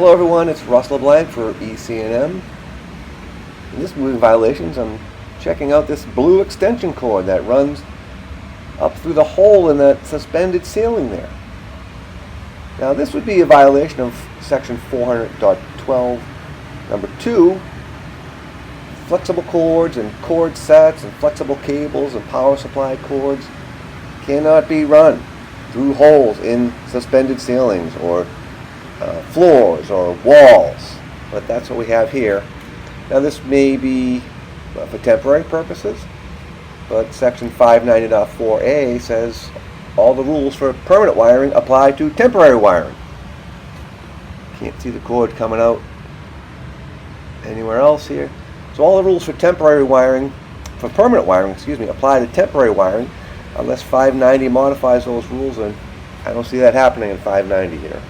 Hello everyone, it's Russ LeBlanc for ECNM. In this moving violations, I'm checking out this blue extension cord that runs up through the hole in that suspended ceiling there. Now this would be a violation of section 400.12 number 2. Flexible cords and cord sets and flexible cables and power supply cords cannot be run through holes in suspended ceilings or floors or walls, but that's what we have here. Now this may be for temporary purposes, but section 590.4a says all the rules for permanent wiring apply to temporary wiring. Can't see the cord coming out anywhere else here. So all the rules for temporary wiring, for permanent wiring, apply to temporary wiring unless 590 modifies those rules, and I don't see that happening in 590 here.